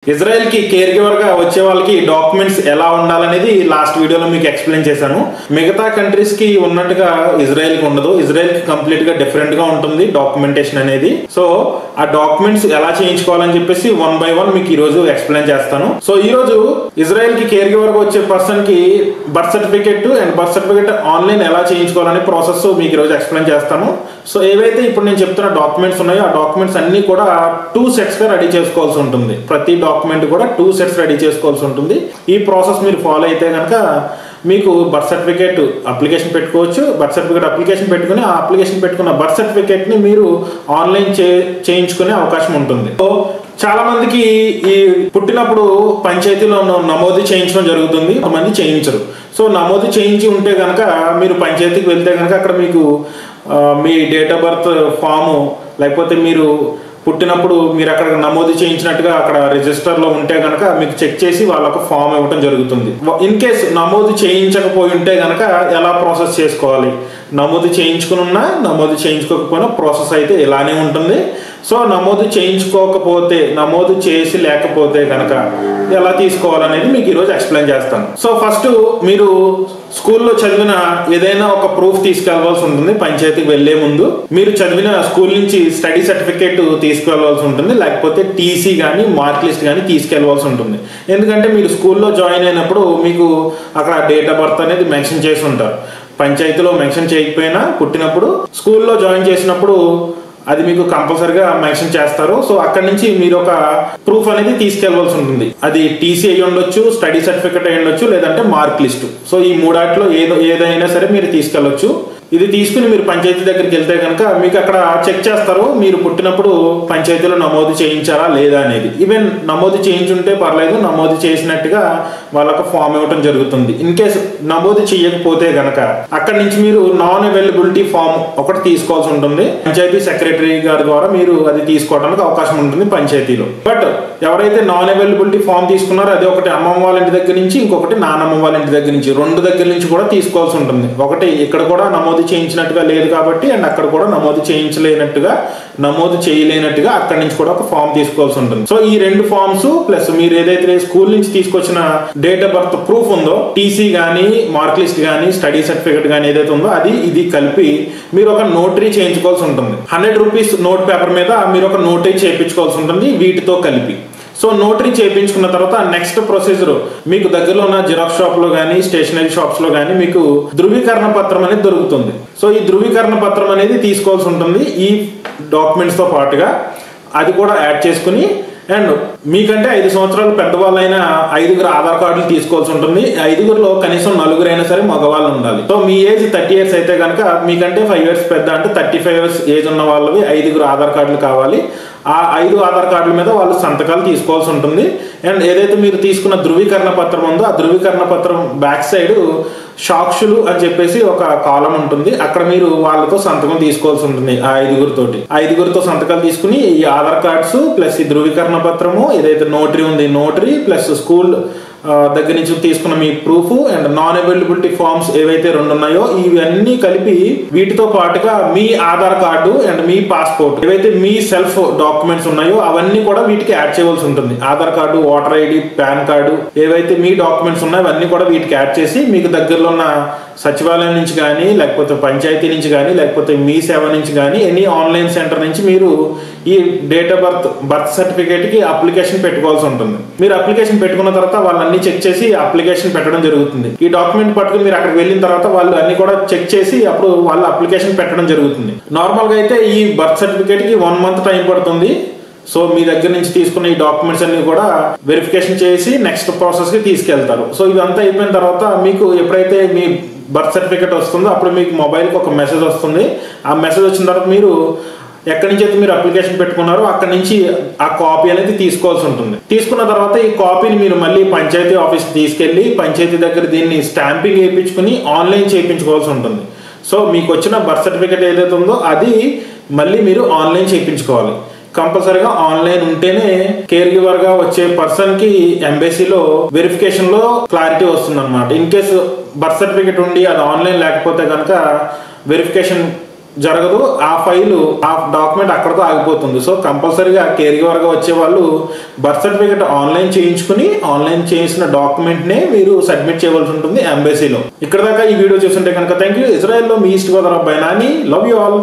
Israel కి care giver గా వచ్చే వాళ్ళకి డాక్యుమెంట్స్ ఎలా ఉండాలనేది లాస్ట్ వీడియోలో మీకు ఎక్స్ప్లెయిన్ చేశాను. మిగతా కంట్రీస్ కి ఉన్నట్టుగా ఇజ్రాయెల్ కి ఉండదు. ఇజ్రాయెల్ కి కంప్లీట్ గా డిఫరెంట్ గా ఉంటుంది డాక్యుమెంటేషన్ అనేది. సో ఆ డాక్యుమెంట్స్ ఎలా చేయించుకోవాలని చెప్పేసి వన్ బై వన్ మీకు ఈ రోజు ఎక్స్ప్లెయిన్ చేస్తాను. సో ఈ రోజు ఇజ్రాయెల్ కి కేర్ గివర్ గా వచ్చే పర్సన్ కి birth certificate and birth certificate online ఎలా చేయించుకోవాలనే ప్రాసెస్ మీకు ఈ రోజు ఎక్స్ప్లెయిన్ చేస్తాను. సో ఏవైతే ఇప్పుడు నేను చెప్తున్న డాక్యుమెంట్స్ ఉన్నాయో ఆ డాక్యుమెంట్స్ అన్ని కూడా 2 సెట్స్ గా రెడీ చేసుకోవాల్సి ఉంటుంది. ప్రతి డాక్యుమెంట్ కూడా 2 సెట్స్ రెడీ చేసుకోవాల్సి ఉంటుంది. ఈ ప్రాసెస్ మీరు ఫాలో అయితే కనుక మీకు బర్త్ సర్టిఫికేట్ అప్లికేషన్ పెట్టుకోవచ్చు. బర్త్ సర్టిఫికేట్ అప్లికేషన్ పెట్టుకుని ఆ అప్లికేషన్ పెట్టుకున్న బర్త్ సర్టిఫికేట్ ని మీరు ఆన్లైన్ చేయించుకునే అవకాశం ఉంటుంది. సో చాలా మందికి ఈ పుట్టినప్పుడు పంచాయతీలో నమోదు చేయించడం జరుగుతుంది, కొంతమంది చేయించరు. సో నమోదు చేయించి ఉంటే కనుక మీరు పంచాయతీకి వెళ్తే కనుక అక్కడ మీకు మీ డేట్ ఆఫ్ బర్త్ ఫాము లేకపోతే మీరు పుట్టినప్పుడు మీరు అక్కడ నమోదు చేయించినట్టుగా అక్కడ రిజిస్టర్లో ఉంటే కనుక మీకు చెక్ చేసి వాళ్ళకు ఫామ్ ఇవ్వడం జరుగుతుంది. ఇన్ కేస్ నమోదు చేయించకపోయి ఉంటే కనుక ఎలా ప్రాసెస్ చేసుకోవాలి, నమోదు చేయించుకున్నా నమోదు చేయించుకోకపోయినా ప్రాసెస్ అయితే ఇలానే ఉంటుంది. సో నమోదు చేయించుకోకపోతే నమోదు చేసి లేకపోతే కనుక ఎలా తీసుకోవాలనేది మీకు ఈరోజు ఎక్స్ప్లెయిన్ చేస్తాను. సో ఫస్ట్ మీరు స్కూల్లో చదివిన ఏదైనా ఒక ప్రూఫ్ తీసుకెళ్లవలసి ఉంటుంది. పంచాయతీకి వెళ్లే ముందు మీరు చదివిన స్కూల్ నుంచి స్టడీ సర్టిఫికేట్ తీసుకెళ్లవలసి ఉంటుంది, లేకపోతే టీసీ కానీ మార్క్ లిస్ట్ కానీ తీసుకెళ్లవలసి ఉంటుంది. ఎందుకంటే మీరు స్కూల్లో జాయిన్ అయినప్పుడు మీకు అక్కడ డేట్ ఆఫ్ బర్త్ అనేది మెన్షన్ చేసి ఉంటారు. పంచాయతీలో మెన్షన్ చేయకపోయినా పుట్టినప్పుడు స్కూల్లో జాయిన్ చేసినప్పుడు అది మీకు కంపల్సరిగా మెన్షన్ చేస్తారు. సో అక్కడి నుంచి మీరు ఒక ప్రూఫ్ అనేది తీసుకెళ్లవలసి ఉంటుంది. అది టీసీ అయ్యి ఉండొచ్చు, స్టడీ సర్టిఫికేట్ అయ్యి ఉండొచ్చు, లేదంటే మార్క్ లిస్ట్. సో ఈ మూడాట్లో ఏదైనా సరే మీరు తీసుకెళ్లొచ్చు. ఇది తీసుకుని మీరు పంచాయతీ దగ్గరికి వెళ్తే కనుక మీకు అక్కడ చెక్ చేస్తారు మీరు పుట్టినప్పుడు పంచాయతీలో నమోదు చేయించారా లేదా అనేది. ఈవెన్ నమోదు చేయించుంటే పర్లేదు, నమోదు చేసినట్టుగా వాళ్ళకు ఫామ్ ఇవ్వడం జరుగుతుంది. ఇన్ కేస్ నమోదు చేయకపోతే కనుక అక్కడి నుంచి మీరు నాన్ అవైలబిలిటీ ఫామ్ ఒకటి తీసుకోవాల్సి ఉంటుంది. పంచాయతీ సెక్రటరీ గారి ద్వారా మీరు అది తీసుకోవడానికి అవకాశం ఉంటుంది పంచాయతీలో. బట్ ఎవరైతే నాన్ అవైలబిలిటీ ఫామ్ తీసుకున్నారో అది ఒకటి అమ్మమ్మ వాళ్ళ ఇంటి దగ్గర నుంచి, ఇంకొకటి నాన్నమ్మ వాళ్ళ ఇంటి దగ్గర నుంచి, 2 దగ్గర నుంచి కూడా తీసుకోవాల్సి ఉంటుంది. ఒకటి ఇక్కడ కూడా నమోదు చేయించినట్టుగా లేదు కాబట్టి అండ్ అక్కడ కూడా నమోదు చేయలేనట్టుగా అక్కడి నుంచి కూడా ఒక ఫామ్ తీసుకోవాల్సి ఉంటుంది. సో ఈ 2 ఫామ్స్ ప్లస్ మీరు ఏదైతే స్కూల్ నుంచి తీసుకొచ్చిన డేట్ ఆఫ్ బర్త్ ప్రూఫ్ ఉందో, టీసీ గానీ మార్క్ లిస్ట్ గానీ స్టడీ సర్టిఫికేట్ గానీ ఏదైతే ఉందో ఇది కలిపి మీరు ఒక నోటరీ చేయించుకోవాల్సి ఉంటుంది. 100 రూపీస్ నోట్ పేపర్ మీద మీరు ఒక నోటరీ చేయించుకోవాల్సి ఉంటుంది వీటితో కలిపి. సో నోటరీ చేయించుకున్న తర్వాత నెక్స్ట్ ప్రొసీజర్ మీకు దగ్గరలో ఉన్న జిరాక్స్ షాప్ లో కానీ స్టేషనరీ షాప్స్ లో కానీ మీకు ధృవీకరణ పత్రం అనేది దొరుకుతుంది. సో ఈ ధృవీకరణ పత్రం అనేది తీసుకోవాల్సి ఉంటుంది ఈ డాక్యుమెంట్స్ తో పాటుగా. అది కూడా యాడ్ చేసుకుని అండ్ మీకంటే 5 సంవత్సరాలు పెద్దవాళ్ళైనా 5 ఆధార్ కార్డులు తీసుకోవాల్సి ఉంటుంది. 5లో కనీసం 4 అయినా సరే మగవాళ్ళు ఉండాలి. సో మీ ఏజ్ 30 ఇయర్స్ అయితే కనుక మీకంటే 5 ఇయర్స్ పెద్ద అంటే 35 ఇయర్స్ ఏజ్ ఉన్న వాళ్ళవి 5 ఆధార్ కార్డులు కావాలి. ఆ 5 ఆధార్ కార్డుల మీద వాళ్ళు సంతకాలు తీసుకోవాల్సి ఉంటుంది. అండ్ ఏదైతే మీరు తీసుకున్న ధృవీకరణ పత్రం ఉందో ఆ ధృవీకరణ పత్రం బ్యాక్ సైడ్ సాక్షులు అని చెప్పేసి ఒక కాలం ఉంటుంది. అక్కడ మీరు వాళ్ళతో సంతకం తీసుకోవాల్సి ఉంటుంది. ఆ 5గురితో సంతకాలు తీసుకుని ఈ ఆధార్ కార్డ్స్ ప్లస్ ఈ ధృవీకరణ పత్రము ఏదైతే నోటరీ ఉంది, నోటరీ ప్లస్ స్కూల్ దగ్గర నుంచి తీసుకున్న మీ proof and non availability forms ఏవైతే 2 ఉన్నాయో ఇవన్నీ కలిపి వీటితో పాటుగా మీ ఆధార్ కార్డు అండ్ మీ పాస్పోర్ట్ ఏవైతే మీ సెల్ఫ్ డాక్యుమెంట్స్ ఉన్నాయో అవన్నీ కూడా వీటికి యాడ్ చేయవలసి ఉంటుంది. Aadhaar card, voter ID, pan card ఏవైతే మీ డాక్యుమెంట్స్ ఉన్నాయో అవన్నీ కూడా వీటికి యాడ్ చేసి మీకు దగ్గరలో ఉన్న సచివాలయం నుంచి కానీ లేకపోతే పంచాయతీ నుంచి కానీ లేకపోతే మీ సేవ నుంచి కానీ ఎనీ ఆన్లైన్ సెంటర్ నుంచి మీరు ఈ డేట్ ఆఫ్ బర్త్ సర్టిఫికేట్ కి అప్లికేషన్ పెట్టుకోవాల్సి ఉంటుంది. మీరు అప్లికేషన్ పెట్టుకున్న తర్వాత వాళ్ళన్నీ చెక్ చేసి అప్లికేషన్ పెట్టడం జరుగుతుంది. ఈ డాక్యుమెంట్ పట్టుకుని మీరు అక్కడికి వెళ్ళిన తర్వాత వాళ్ళు అన్ని కూడా చెక్ చేసి అప్పుడు వాళ్ళు అప్లికేషన్ పెట్టడం జరుగుతుంది. నార్మల్ గా అయితే ఈ బర్త్ సర్టిఫికేట్ కి 1 మంత్ టైం పడుతుంది. సో మీ దగ్గర నుంచి తీసుకున్న ఈ డాక్యుమెంట్స్ అన్ని కూడా వెరిఫికేషన్ చేసి నెక్స్ట్ ప్రాసెస్ కి తీసుకెళ్తారు. సో ఇదంతా అయిపోయిన తర్వాత మీకు ఎప్పుడైతే మీ బర్త్ సర్టిఫికేట్ వస్తుందో అప్పుడు మీకు మొబైల్కి ఒక మెసేజ్ వస్తుంది. ఆ మెసేజ్ వచ్చిన తర్వాత మీరు ఎక్కడి నుంచి అయితే మీరు అప్లికేషన్ పెట్టుకున్నారో అక్కడి నుంచి ఆ కాపీ అనేది తీసుకోవాల్సి ఉంటుంది. తీసుకున్న తర్వాత ఈ కాపీని మీరు మళ్ళీ పంచాయతీ ఆఫీస్కి తీసుకెళ్లి పంచాయతీ దగ్గర దీన్ని స్టాంపింగ్ వేయించుకుని ఆన్లైన్ చేయించుకోవాల్సి ఉంటుంది. సో మీకు వచ్చిన బర్త్ సర్టిఫికేట్ ఏదైతే ఉందో అది మళ్ళీ మీరు ఆన్లైన్ చేయించుకోవాలి. కంపల్సరీగా ఆన్లైన్ ఉంటేనే కేర్ గివర్ గా వచ్చే పర్సన్ కి ఎంబసీలో వెరిఫికేషన్ లో క్లారిటీ వస్తుంది అనమాట. ఇన్ కేసు బర్త్ సర్టిఫికేట్ ఉండి అది ఆన్లైన్ లేకపోతే కనుక వెరిఫికేషన్ జరగదు, ఆ ఫైల్ ఆ డాక్యుమెంట్ అక్కడతో ఆగిపోతుంది. సో కంపల్సరీగా కేర్ గివర్గా వచ్చే వాళ్ళు బర్త్ సర్టిఫికేట్ ఆన్లైన్ చేయించుకుని ఆన్లైన్ చేసిన డాక్యుమెంట్నే మీరు సబ్మిట్ చేయవలసి ఉంటుంది ఎంబసీలో. ఇక్కడ దాకా ఈ వీడియో చూస్తుంటే కనుక థ్యాంక్ యూ. ఇజ్రాయెల్లో మీ ఈస్ట్ గోదావరి అబ్బాయి నాని. Love you all.